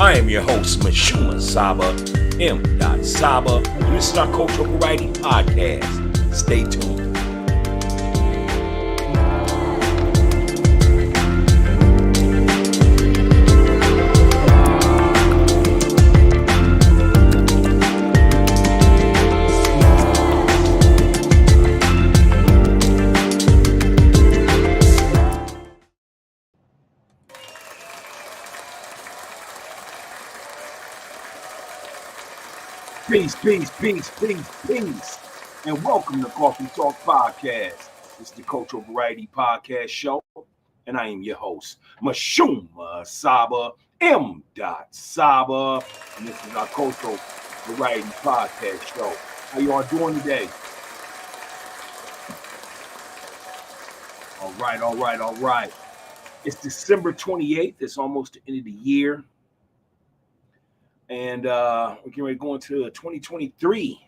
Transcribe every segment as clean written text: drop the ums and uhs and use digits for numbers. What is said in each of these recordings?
I am your host, MISHUMA SABA, M.SABA, and this is our Cultural Variety Podcast. Stay tuned. Peace, and welcome to Coffee Talk Podcast. This is the Cultural Variety Podcast show, and I am your host, MISHUMA SABA, M.SABA, and this is our Cultural Variety Podcast show. How you all doing today? All right. It's December 28th. It's almost the end of the year. And we're getting ready to go into 2023.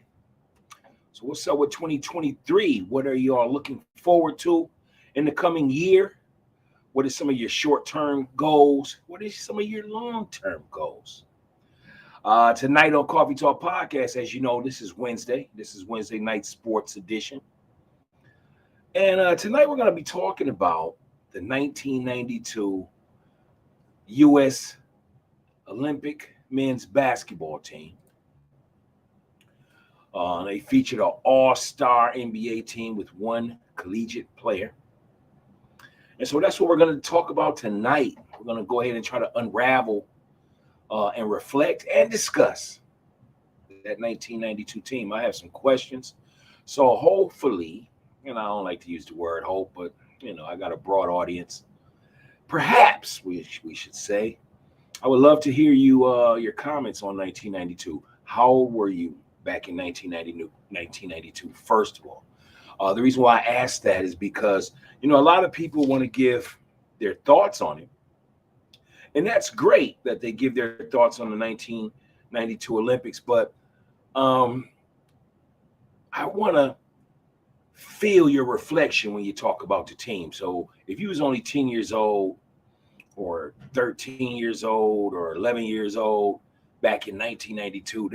So what's up with 2023? What are you all looking forward to in the coming year? What are some of your short-term goals? What are some of your long-term goals? Tonight on Coffee Talk Podcast, as you know, this is Wednesday. This is Wednesday night sports edition. And tonight we're going to be talking about the 1992 U.S. Olympic men's basketball team. They featured an all-star NBA team with one collegiate player. And so that's what we're going to talk about tonight. We're going to go ahead and try to unravel and reflect and discuss that 1992 team. I have some questions. So hopefully, and I don't like to use the word hope, but, I got a broad audience. Perhaps we should say. I would love to hear your comments on 1992. How old were you back in 1992, first of all? The reason why I asked that is because, a lot of people want to give their thoughts on it. And that's great that they give their thoughts on the 1992 Olympics. But I want to feel your reflection when you talk about the team. So if you was only 10 years old, or 13 years old or 11 years old back in 1992,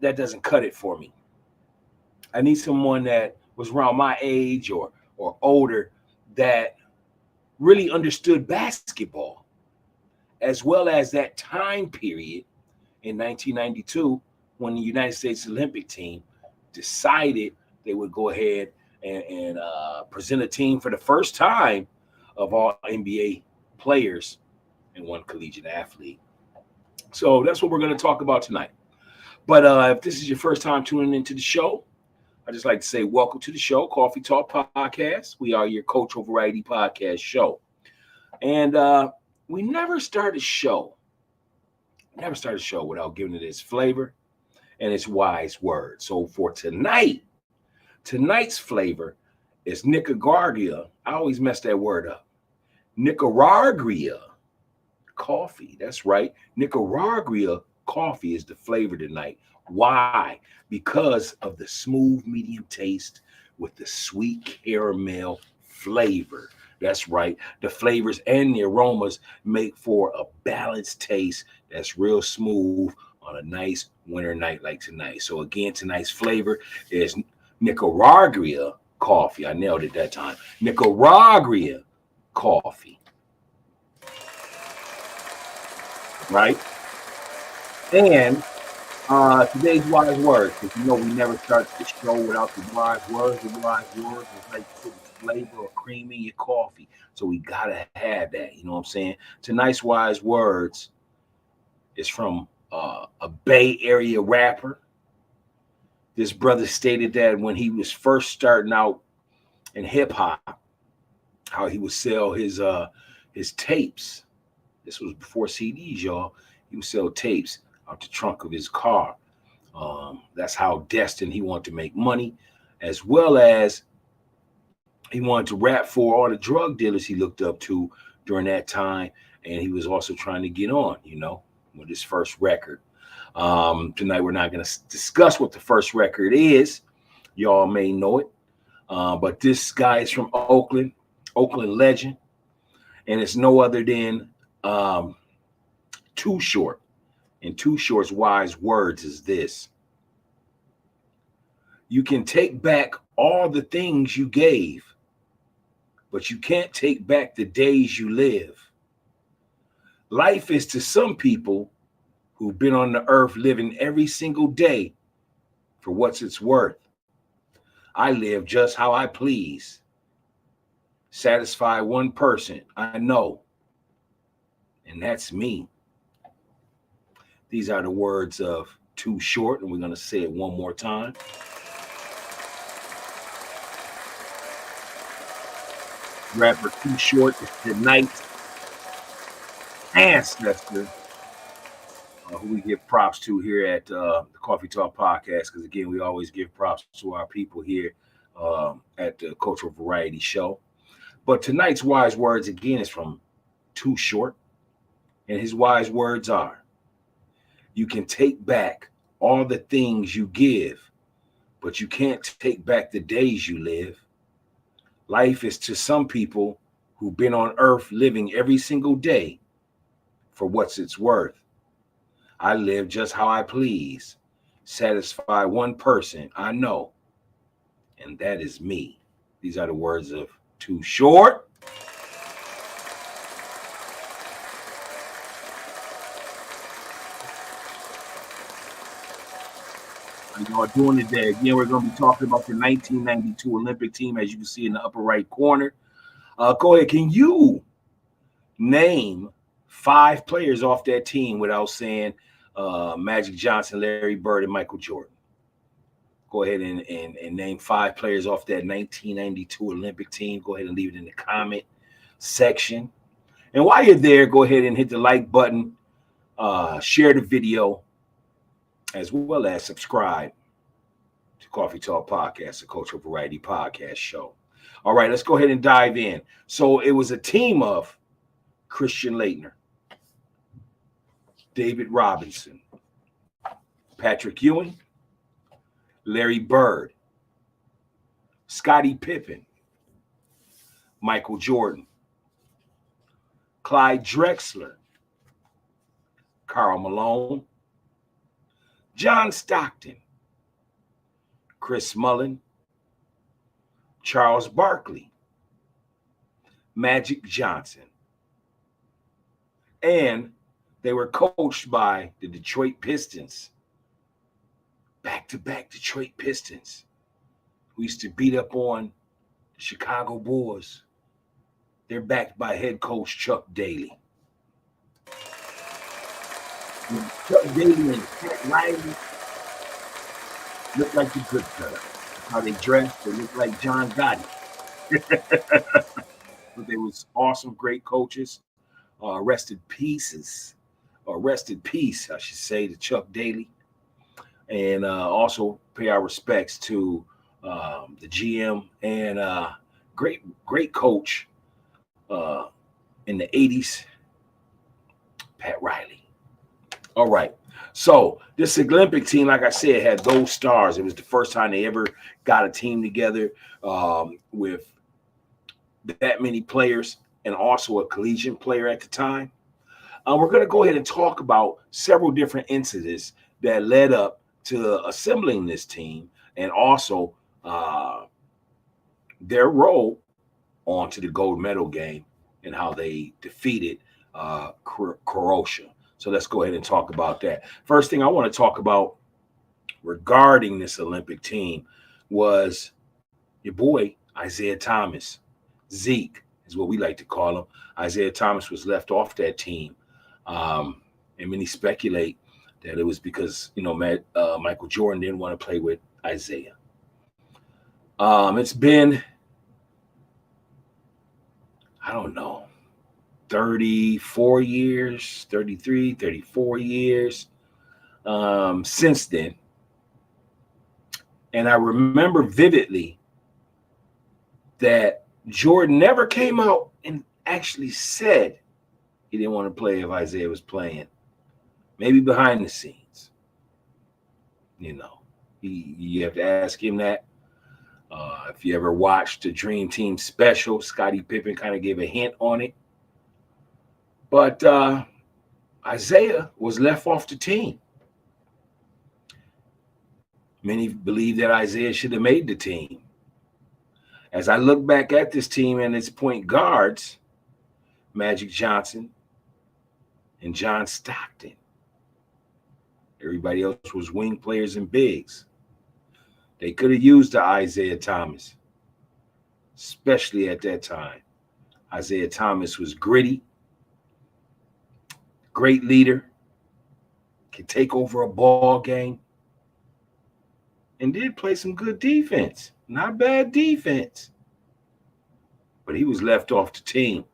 that doesn't cut it for me. I need someone that was around my age or older that really understood basketball, as well as that time period in 1992 when the United States Olympic team decided they would go ahead and present a team for the first time of all NBA players and one collegiate athlete. So that's what we're going to talk about tonight. But if this is your first time tuning into the show, I just like to say welcome to the show, Coffee Talk Podcast. We are your cultural variety podcast show. And we never start a show without giving it its flavor and its wise words. So for tonight's flavor is Nicaragua. I always mess that word up. Nicaragua coffee. That's right. Nicaragua coffee is the flavor tonight. Why? Because of the smooth medium taste with the sweet caramel flavor. That's right. The flavors and the aromas make for a balanced taste that's real smooth on a nice winter night like tonight. So again, tonight's flavor is Nicaragua coffee. I nailed it that time. Nicaragua coffee, right? And today's wise words, because we never start the show without the wise words. The wise words is like put flavor or cream in your coffee, so we gotta have that. You know what I'm saying? Tonight's wise words is from a Bay Area rapper. This brother stated that when he was first starting out in hip hop, how he would sell his tapes. This was before CDs, y'all. He would sell tapes out the trunk of his car. That's how destined he wanted to make money, as well as he wanted to rap for all the drug dealers he looked up to during that time. And he was also trying to get on, with his first record. Tonight, we're not going to discuss what the first record is. Y'all may know it. But this guy is from Oakland legend. And it's no other than Too Short. And Too Short's wise words is this: you can take back all the things you gave, but you can't take back the days you live. Life is to some people who've been on the earth living every single day for what it's worth. I live just how I please. Satisfy one person I know, and that's me. These are the words of Too Short, and we're going to say it one more time. Rapper Too Short is tonight's ancestor, who we give props to here at the Coffee Talk Podcast, because again, we always give props to our people here at the Cultural Variety Show. But tonight's wise words again is from Too Short, and his wise words are: you can take back all the things you give, but you can't take back the days you live. Life is to some people who've been on earth living every single day for what it's worth. I live just how I please, satisfy one person I know, and that is me. These are the words of Too Short. How you all doing today? Again, we're going to be talking about the 1992 Olympic team, as you can see in the upper right corner. Go ahead. Can you name 5 players off that team without saying Magic Johnson, Larry Bird, and Michael Jordan? Go ahead and name 5 players off that 1992 Olympic team. Go ahead and leave it in the comment section. And while you're there, go ahead and hit the like button, share the video, as well as subscribe to Coffee Talk Podcast, a cultural variety podcast show. All right, let's go ahead and dive in. So it was a team of Christian Laettner, David Robinson, Patrick Ewing, Larry Bird, Scottie Pippen, Michael Jordan, Clyde Drexler, Karl Malone, John Stockton, Chris Mullin, Charles Barkley, Magic Johnson. And they were coached by the Detroit Pistons, back-to-back Detroit Pistons, who used to beat up on the Chicago Bulls. They're backed by head coach Chuck Daly. Chuck Daly and Pat Riley look like the good cutter. How they dress, they look like John Gotti. But they was awesome, great coaches. Rest in peace, I should say, to Chuck Daly. And also pay our respects to the GM and great coach in the 80s, Pat Riley. All right. So this Olympic team, like I said, had those stars. It was the first time they ever got a team together with that many players, and also a collegiate player at the time. We're going to go ahead and talk about several different incidents that led up to assembling this team, and also their role onto the gold medal game and how they defeated Croatia. So let's go ahead and talk about that. First thing I want to talk about regarding this Olympic team was your boy, Isaiah Thomas. Zeke is what we like to call him. Isaiah Thomas was left off that team. And many speculate that it was because, Michael Jordan didn't want to play with Isaiah. It's been, 34 years, 33, 34 years since then. And I remember vividly that Jordan never came out and actually said he didn't want to play if Isaiah was playing. Maybe behind the scenes. You have to ask him that. If you ever watched the Dream Team special, Scottie Pippen kind of gave a hint on it. But Isaiah was left off the team. Many believe that Isaiah should have made the team. As I look back at this team and its point guards, Magic Johnson and John Stockton, everybody else was wing players and bigs. They could have used the Isaiah Thomas, especially at that time. Isaiah Thomas was gritty, great leader, could take over a ball game, and did play some good defense. Not bad defense. But he was left off the team.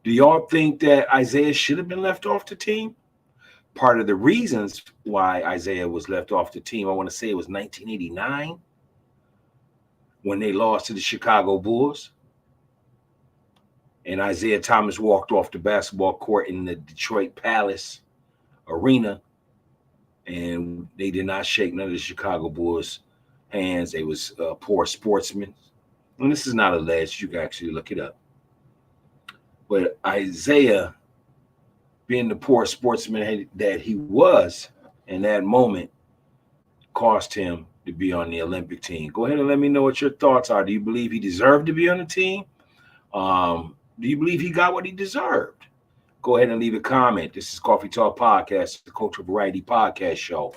Do y'all think that Isaiah should have been left off the team? Part of the reasons why Isaiah was left off the team, I want to say it was 1989 when they lost to the Chicago Bulls. And Isaiah Thomas walked off the basketball court in the Detroit Palace Arena, and they did not shake none of the Chicago Bulls' hands. They was poor sportsmen. And this is not alleged. You can actually look it up. But Isaiah, being the poor sportsman that he was in that moment, cost him to be on the Olympic team. Go ahead and let me know what your thoughts are. Do you believe he deserved to be on the team? Do you believe he got what he deserved? Go ahead and leave a comment. This is Coffee Talk Podcast, the Cultural Variety Podcast Show.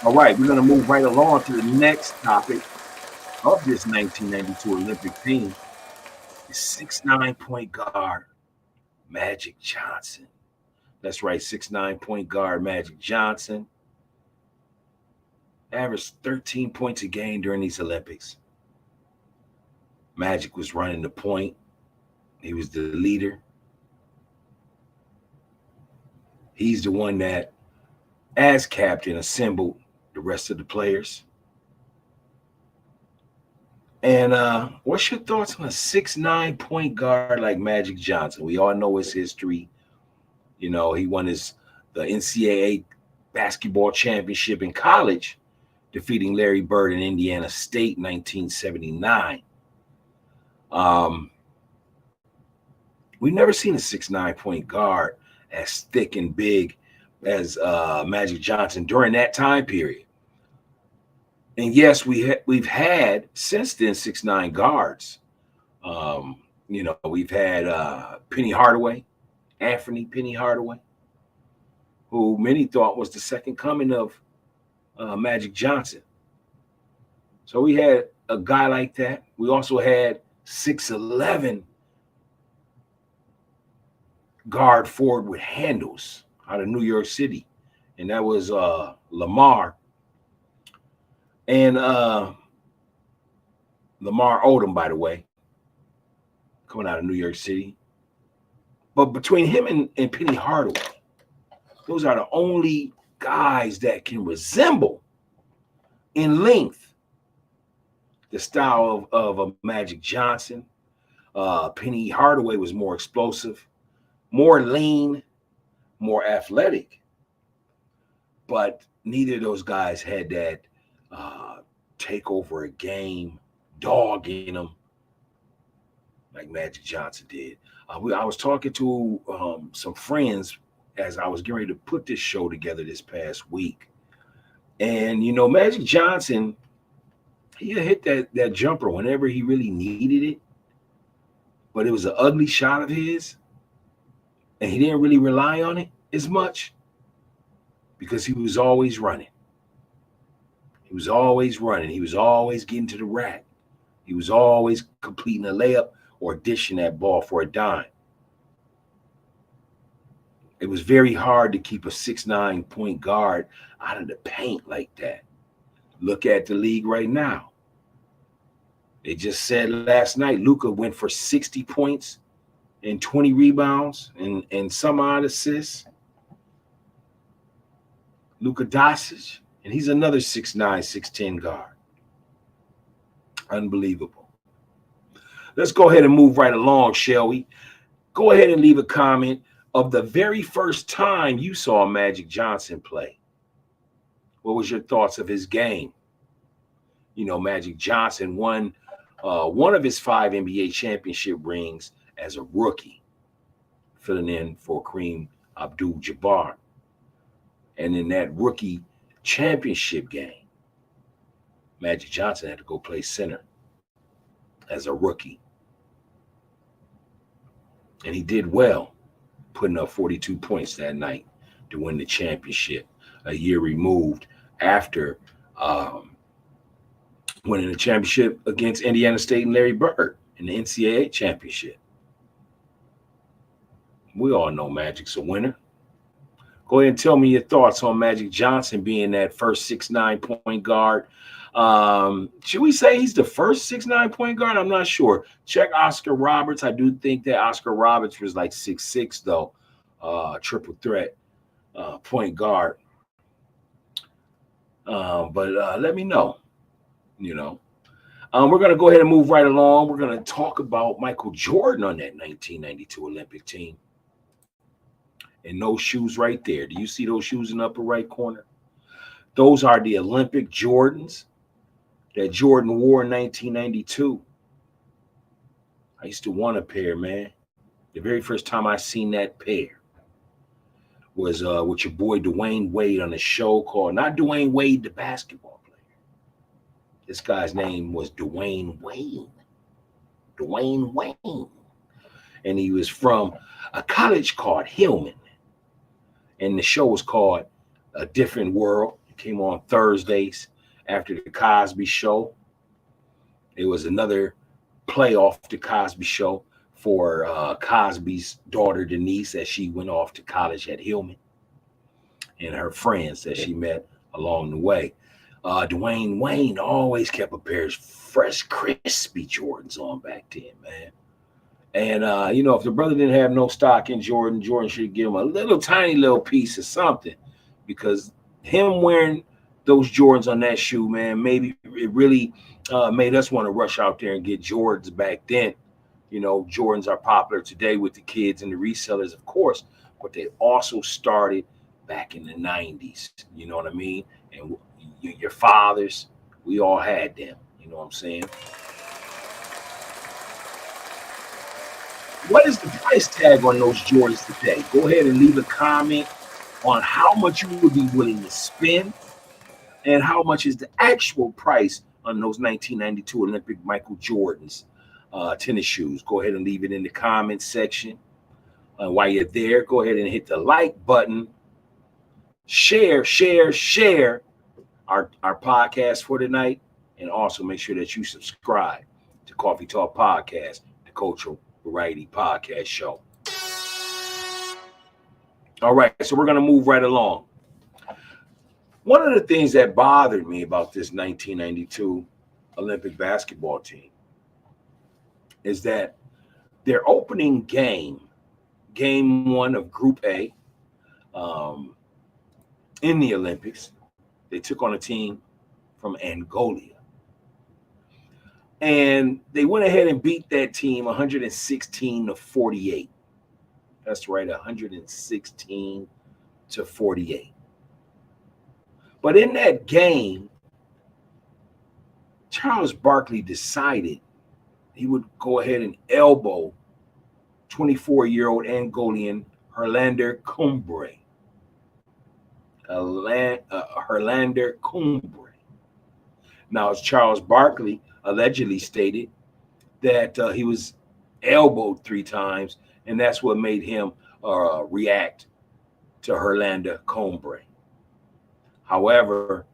All right, we're going to move right along to the next topic of this 1992 Olympic team. The 6'9" point guard, Magic Johnson. That's right, 6'9" point guard, Magic Johnson. Averaged 13 points a game during these Olympics. Magic was running the point. He was the leader. He's the one that, as captain, assembled the rest of the players. And what's your thoughts on a 6'9" point guard like Magic Johnson? We all know his history. You know, he won the NCAA basketball championship in college, defeating Larry Bird in Indiana State in 1979. We've never seen a 6'9" point guard as thick and big as Magic Johnson during that time period. And yes, we've had since then 6'9" guards. You know, we've had Penny Hardaway, Anthony Penny Hardaway, who many thought was the second coming of Magic Johnson. So we had a guy like that. We also had 6'11" guard forward with handles out of New York City, and that was Lamar. And Lamar Odom, by the way, coming out of New York City. But between him and Penny Hardaway, those are the only guys that can resemble in length the style of a Magic Johnson. Penny Hardaway was more explosive, more lean, more athletic. But neither of those guys had that take over a game, dog in them like Magic Johnson did. I was talking to some friends as I was getting ready to put this show together this past week. And, you know, Magic Johnson, he hit that jumper whenever he really needed it. But it was an ugly shot of his. And he didn't really rely on it as much because he was always running. He was always running. He was always getting to the rack. He was always completing a layup or dishing that ball for a dime. It was very hard to keep a 6'9" point guard out of the paint like that. Look at the league right now. They just said last night, Luka went for 60 points and 20 rebounds and some odd assists. Luka Doncic, and he's another 6'9", 6'10" guard. Unbelievable. Let's go ahead and move right along, shall we? Go ahead and leave a comment of the very first time you saw Magic Johnson play. What was your thoughts of his game? You know, Magic Johnson won one of his 5 NBA championship rings as a rookie, filling in for Kareem Abdul-Jabbar. And in that rookie championship game, Magic Johnson had to go play center as a rookie. And he did well, putting up 42 points that night to win the championship, a year removed after winning the championship against Indiana State and Larry Bird in the NCAA championship. We all know Magic's a winner. Go ahead and tell me your thoughts on Magic Johnson being that first 6'9" point guard. Should we say he's the first 6'9" point guard? I'm not sure. Check Oscar Roberts. I do think that Oscar Roberts was like 6'6", though. Triple threat point guard. But let me know. We're going to go ahead and move right along. We're going to talk about Michael Jordan on that 1992 Olympic team. And those shoes right there. Do you see those shoes in the upper right corner? Those are the Olympic Jordans that Jordan wore in 1992. I used to want a pair, man. The very first time I seen that pair was with your boy Dwayne Wade on a show called, not Dwayne Wade, the basketball player. This guy's name was Dwayne Wayne. Dwayne Wayne. And he was from a college called Hillman. And the show was called A Different World. It came on Thursdays after the Cosby Show. It was another play off the Cosby Show for Cosby's daughter, Denise, as she went off to college at Hillman, and her friends that she met along the way. Dwayne Wayne always kept a pair of fresh, crispy Jordans on back then, man. And, if the brother didn't have no stock in Jordan, Jordan should give him a tiny little piece of something, because him wearing those Jordans on that shoe, man, maybe it really made us want to rush out there and get Jordans back then. Jordans are popular today with the kids and the resellers, of course, but they also started back in the 90s. You know what I mean? And your fathers, we all had them. You know what I'm saying? What is the price tag on those Jordans today? Go ahead and leave a comment on how much you would be willing to spend and how much is the actual price on those 1992 Olympic Michael Jordans tennis shoes. Go ahead and leave it in the comment section. While you're there, go ahead and hit the like button. Share our podcast for tonight. And also make sure that you subscribe to Coffee Talk Podcast, the Cultural Variety Podcast Show. All right, so we're going to move right along. One of the things that bothered me about this 1992 Olympic basketball team is that their opening game 1 of Group A in the Olympics, they took on a team from Angola. And they went ahead and beat that team 116-48. That's right, 116-48. But in that game, Charles Barkley decided he would go ahead and elbow 24-year-old Angolan Herlander Cumbre. Herlander Cumbre. Now, as Charles Barkley allegedly stated that he was elbowed 3 times, and that's what made him react to Herlander Cumbre. However,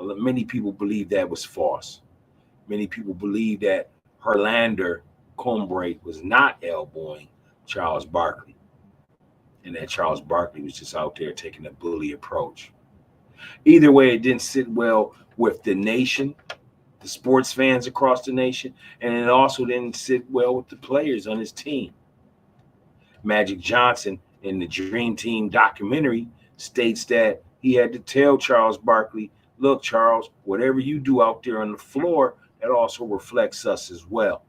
many people believe that was false. Many people believe that Herlander Cumbre was not elbowing Charles Barkley, and that Charles Barkley was just out there taking a bully approach. Either way, it didn't sit well with the nation, the sports fans across the nation, and it also didn't sit well with the players on his team. Magic Johnson, in the Dream Team documentary, states that he had to tell Charles Barkley, look, Charles, whatever you do out there on the floor, that also reflects us as well.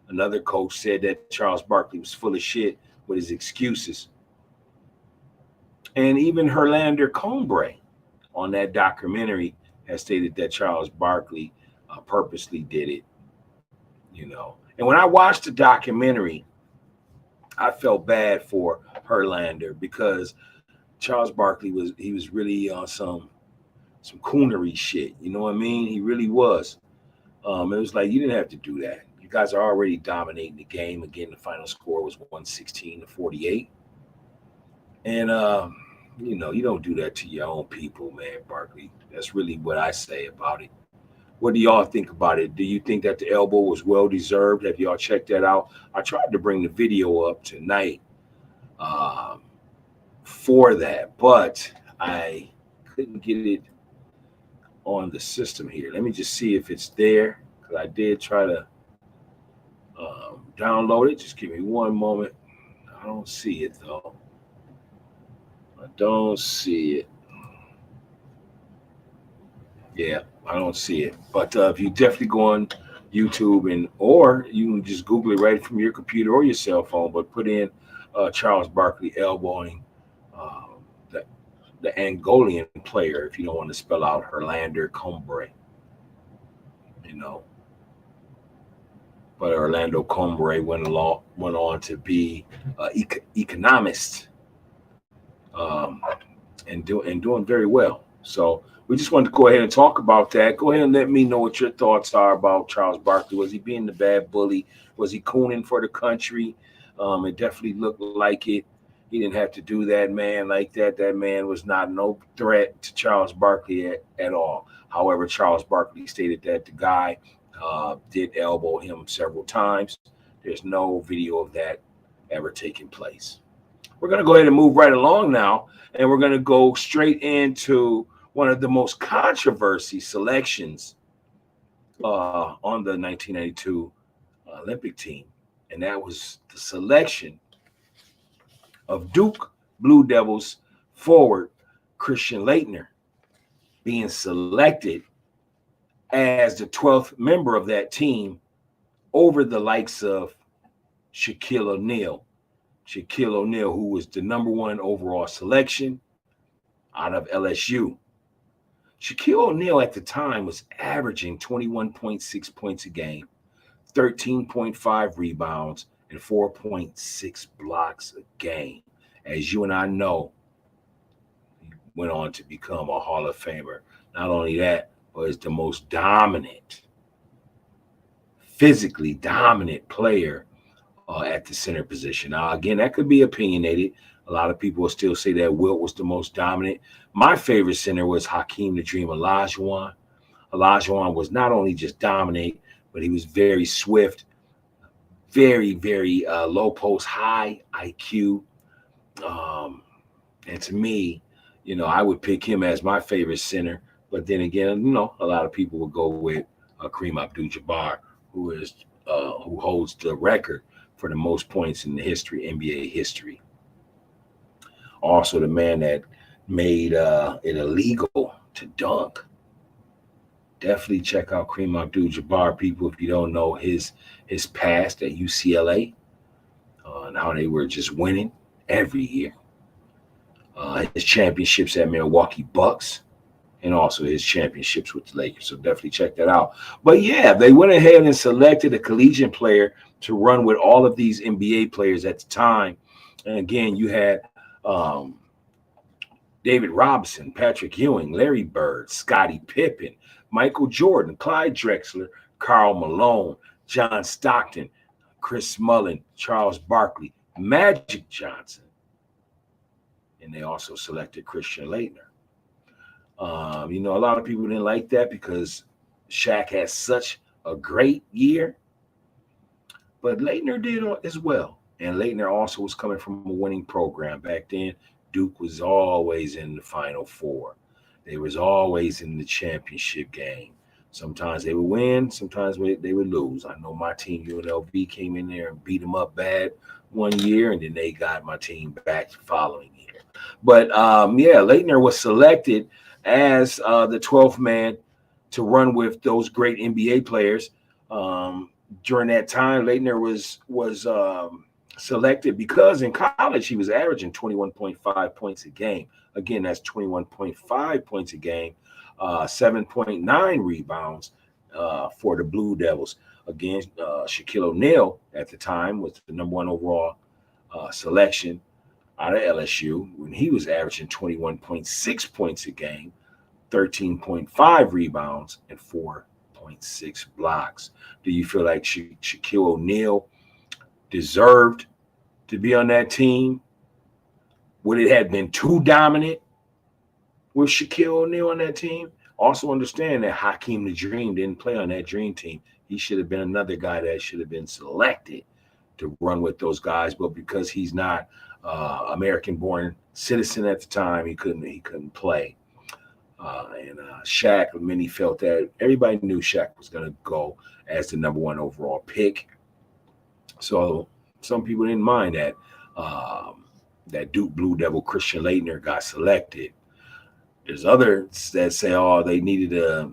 Another coach said that Charles Barkley was full of shit with his excuses. And even Herlander Cumbre on that documentary has stated that Charles Barkley purposely did it, you know. And when I watched the documentary, I felt bad for Herlander because Charles Barkley was really on some coonery shit. You know what I mean? He really was. It was like you didn't have to do that. You guys are already dominating the game. Again, the final score was 116-48. And you know, you don't do that to your own people, man, Barkley. That's really what I say about it. What do y'all think about it? Do you think that the elbow was well deserved? Have y'all checked that out? I tried to bring the video up tonight um, for that, but I couldn't get it on the system here. Let me just see if it's there because I did try to download it. Just give me one moment. I don't see it though. I don't see it. Yeah, I don't see it. But if you definitely go on YouTube or you can just Google it right from your computer or your cell phone, but put in Charles Barkley elbowing uh, the Angolian player if you don't want to spell out Herlander Combre, you know. But Orlando Combre went on to be economist um, and doing very well. So we just wanted to go ahead and talk about that. Go ahead and let me know what your thoughts are about Charles Barkley. Was he being the bad bully? Was he cooning for the country? It definitely looked like it. He didn't have to do that, man, like that. That man was not no threat to Charles Barkley at all. However, Charles Barkley stated that the guy did elbow him several times. There's no video of that ever taking place. We're going to go ahead and move right along now, and we're going to go straight into one of the most controversy selections on the 1992 Olympic team, and that was the selection of Duke Blue Devils forward Christian Laettner being selected as the 12th member of that team over the likes of Shaquille O'Neal. Shaquille O'Neal, who was the #1 overall selection out of LSU. Shaquille O'Neal at the time was averaging 21.6 points a game, 13.5 rebounds, and 4.6 blocks a game. As you and I know, he went on to become a Hall of Famer. Not only that, but is the most dominant, physically dominant player at the center position. Now, again, that could be opinionated. A lot of people will still say that Wilt was the most dominant. My favorite center was Hakeem the Dream Olajuwon. Olajuwon was not only just dominant, but he was very swift, very, very low post, high IQ. And to me, you know, I would pick him as my favorite center. But then again, you know, a lot of people will go with Kareem Abdul-Jabbar, who holds the record for the most points in the NBA history. Also, the man that made it illegal to dunk. Definitely check out Kareem Abdul-Jabbar, people, if you don't know his past at UCLA and how they were just winning every year. His championships at Milwaukee Bucks, and also his championships with the Lakers. So definitely check that out. But yeah, they went ahead and selected a collegiate player to run with all of these NBA players at the time. And again, you had David Robinson, Patrick Ewing, Larry Bird, Scottie Pippen, Michael Jordan, Clyde Drexler, Karl Malone, John Stockton, Chris Mullin, Charles Barkley, Magic Johnson. And they also selected Christian Laettner. You know, a lot of people didn't like that because Shaq had such a great year. But Laettner did as well. And Laettner also was coming from a winning program. Back then, Duke was always in the Final Four. They was always in the championship game. Sometimes they would win, sometimes they would lose. I know my team, UNLV, came in there and beat them up bad one year, and then they got my team back the following year. But, yeah, Laettner was selected as the 12th man to run with those great NBA players. During that time, Laettner was selected because in college he was averaging 21.5 points a game. Again, that's 21.5 points a game, 7.9 rebounds, for the Blue Devils. Again, Shaquille O'Neal at the time was the #1 overall selection out of LSU when he was averaging 21.6 points a game, 13.5 rebounds, and 4.6 blocks. Do you feel like Shaquille O'Neal deserved to be on that team? Would it have been too dominant with Shaquille O'Neal on that team? Also understand that Hakeem the Dream didn't play on that Dream team. He should have been another guy that should have been selected to run with those guys, but because he's not American-born citizen at the time, he couldn't play. And Shaq, many felt that everybody knew Shaq was going to go as the #1 overall pick. So some people didn't mind that that Duke Blue Devil Christian Laettner got selected. There's others that say, oh, they needed a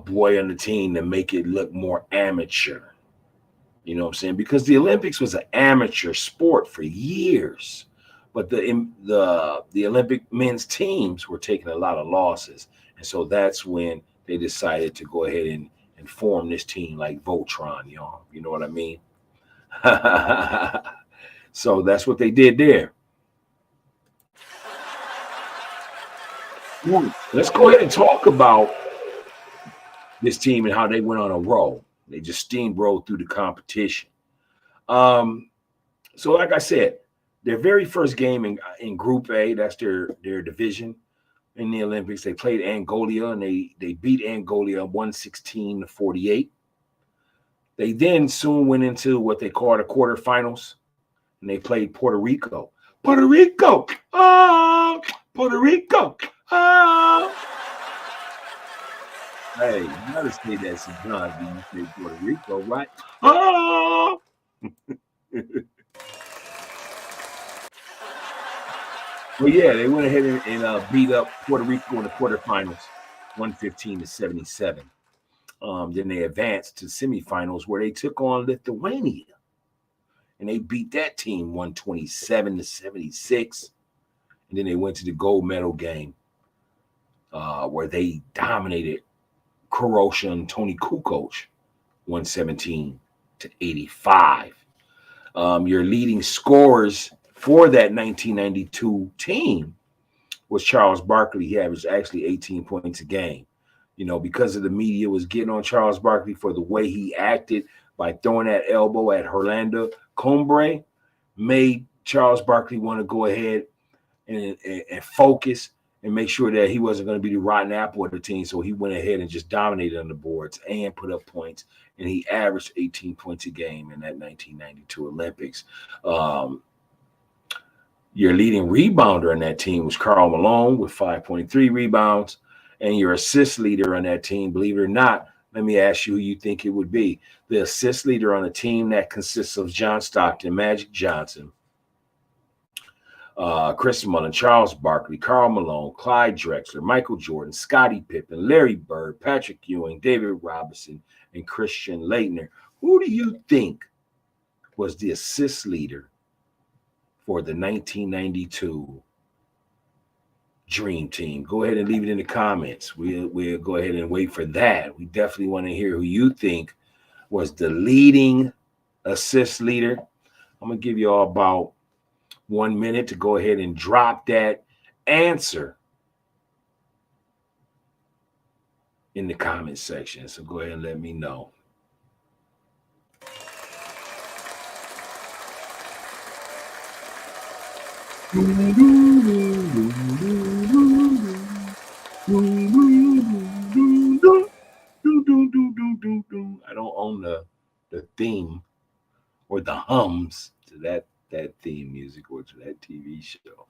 boy on the team to make it look more amateur. You know what I'm saying? Because the Olympics was an amateur sport for years, but the Olympic men's teams were taking a lot of losses, and so that's when they decided to go ahead and form this team like Voltron, y'all. You know what I mean? So that's what they did there. Let's go ahead and talk about this team and how they went on a roll. They just steamrolled through the competition. So like I said, their very first game in Group A, that's their division in the Olympics, they played Angola, and they beat Angola 116-48. They then soon went into what they call the quarterfinals, and they played Puerto Rico. Puerto Rico! Oh! Puerto Rico! Oh! Hey, you gotta say that sometimes when you say Puerto Rico, right? Oh! Well, yeah, they went ahead and beat up Puerto Rico in the quarterfinals, 115-77. Then they advanced to semifinals where they took on Lithuania, and they beat that team 127-76. And then they went to the gold medal game where they dominated Croatia and Tony Kukoc, 117-85. Your leading scorers for that 1992 team was Charles Barkley. He averaged actually 18 points a game. You know, because of the media was getting on Charles Barkley for the way he acted by throwing that elbow at Orlando Combre, made Charles Barkley want to go ahead and focus and make sure that he wasn't going to be the rotten apple of the team. So he went ahead and just dominated on the boards and put up points. And he averaged 18 points a game in that 1992 Olympics. Your leading rebounder on that team was Karl Malone with 5.3 rebounds. And your assist leader on that team, believe it or not, let me ask you who you think it would be. The assist leader on a team that consists of John Stockton, Magic Johnson, Chris Mullin, Charles Barkley, Karl Malone, Clyde Drexler, Michael Jordan, Scottie Pippen, Larry Bird, Patrick Ewing, David Robinson, and Christian Laettner. Who do you think was the assist leader for the 1992 Dream Team? Go ahead and leave it in the comments. We'll go ahead and wait for that. We definitely want to hear who you think was the leading assist leader. I'm going to give you all about 1 minute to go ahead and drop that answer in the comment section. So go ahead and let me know. I don't own the theme or the hums to that theme music or to that TV show.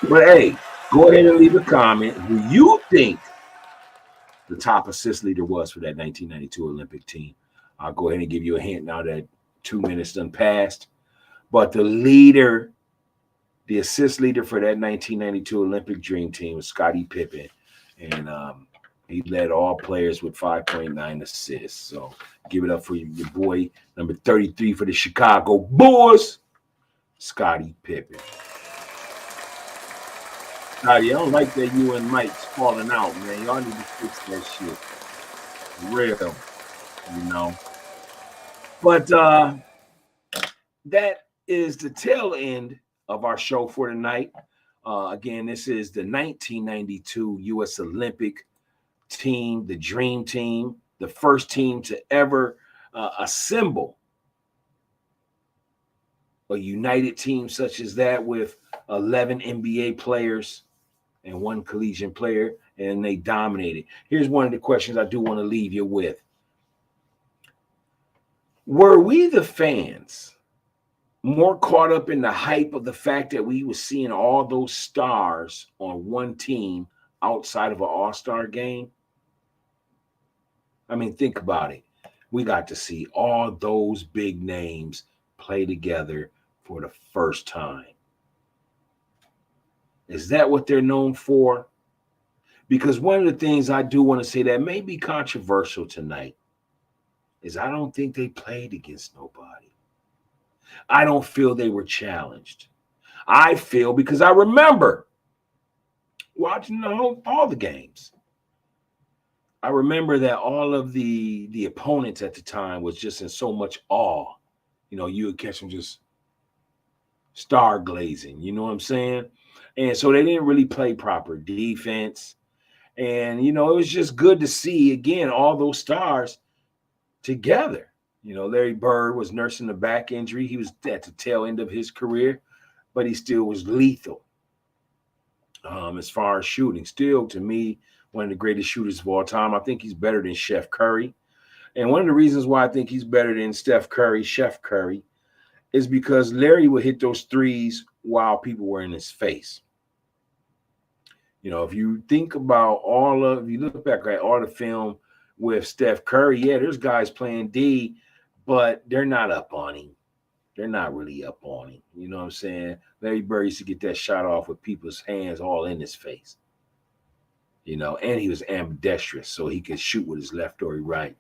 But hey, go ahead and leave a comment who you think the top assist leader was for that 1992 Olympic team. I'll go ahead and give you a hint now that 2 minutes done passed. But the assist leader for that 1992 Olympic Dream Team was Scottie Pippen. And he led all players with 5.9 assists. So give it up for your boy, number 33 for the Chicago Bulls, Scottie Pippen. Scotty, I don't like that you and Mike's falling out, man. Y'all need to fix that shit. For real, you know. But that is the tail end of our show for tonight. Again, this is the 1992 U.S. Olympic team, the Dream Team, the first team to ever assemble a united team such as that with 11 NBA players and one collegiate player, and they dominated. Here's one of the questions I do want to leave you with. Were we, the fans, more caught up in the hype of the fact that we were seeing all those stars on one team outside of an all-star game? I mean, think about it. We got to see all those big names play together for the first time. Is that what they're known for? Because one of the things I do want to say that may be controversial tonight is I don't think they played against nobody. I don't feel they were challenged. I feel, because I remember watching all the games, I remember that all of the opponents at the time was just in so much awe. You know, you would catch them just star glazing, you know what I'm saying? And so they didn't really play proper defense. And, you know, it was just good to see, again, all those stars together. You know, Larry Bird was nursing a back injury. He was at the tail end of his career, but he still was lethal as far as shooting. Still, to me, one of the greatest shooters of all time. I think he's better than Chef Curry. And one of the reasons why I think he's better than Chef Curry, is because Larry would hit those threes while people were in his face. You know, if you think about if you look back at all the film with Steph Curry, yeah, there's guys playing D, but they're not up on him. They're not really up on him. You know what I'm saying? Larry Bird used to get that shot off with people's hands all in his face. You know, and he was ambidextrous, so he could shoot with his left or right.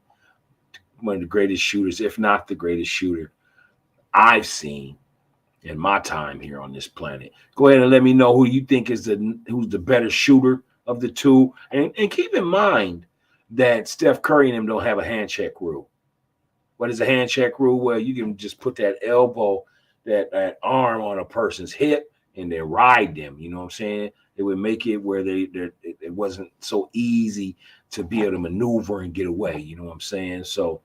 One of the greatest shooters, if not the greatest shooter I've seen in my time here on this planet. Go ahead and let me know who you think is who's the better shooter of the two. And keep in mind that Steph Curry and him don't have a hand check rule. What is a hand check rule? Well, you can just put that elbow, that arm on a person's hip and then ride them. You know what I'm saying? It would make it where it wasn't so easy to be able to maneuver and get away. You know what I'm saying? So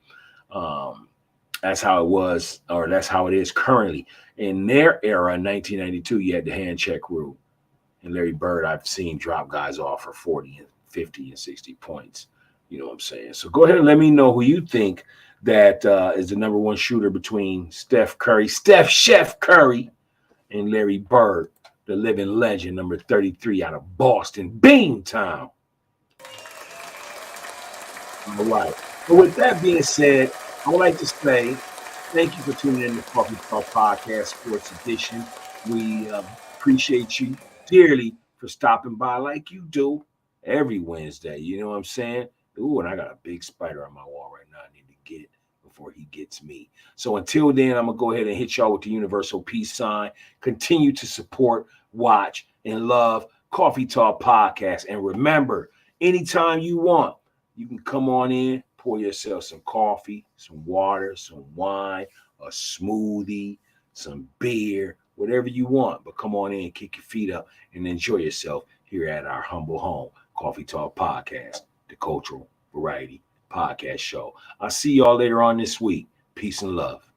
that's how it was, or that's how it is currently. In their era, in 1992, you had the hand check rule. And Larry Bird, I've seen drop guys off for 40 and 50 and 60 points. You know what I'm saying? So go ahead and let me know who you think that is the number one shooter between Chef Curry, and Larry Bird, the living legend, number 33 out of Boston, Beantown. All right. So with that being said, I would like to say thank you for tuning in to Coffee Talk Podcast Sports Edition. We appreciate you dearly for stopping by like you do every Wednesday. You know what I'm saying? Ooh, and I got a big spider on my wall right now. I need to get it before he gets me. So until then, I'm going to go ahead and hit y'all with the universal peace sign. Continue to support, watch, and love Coffee Talk Podcast. And remember, anytime you want, you can come on in, pour yourself some coffee, some water, some wine, a smoothie, some beer, whatever you want. But come on in, kick your feet up, and enjoy yourself here at our humble home, Coffee Talk Podcast, the Cultural Variety Podcast Show. I'll see y'all later on this week. Peace and love.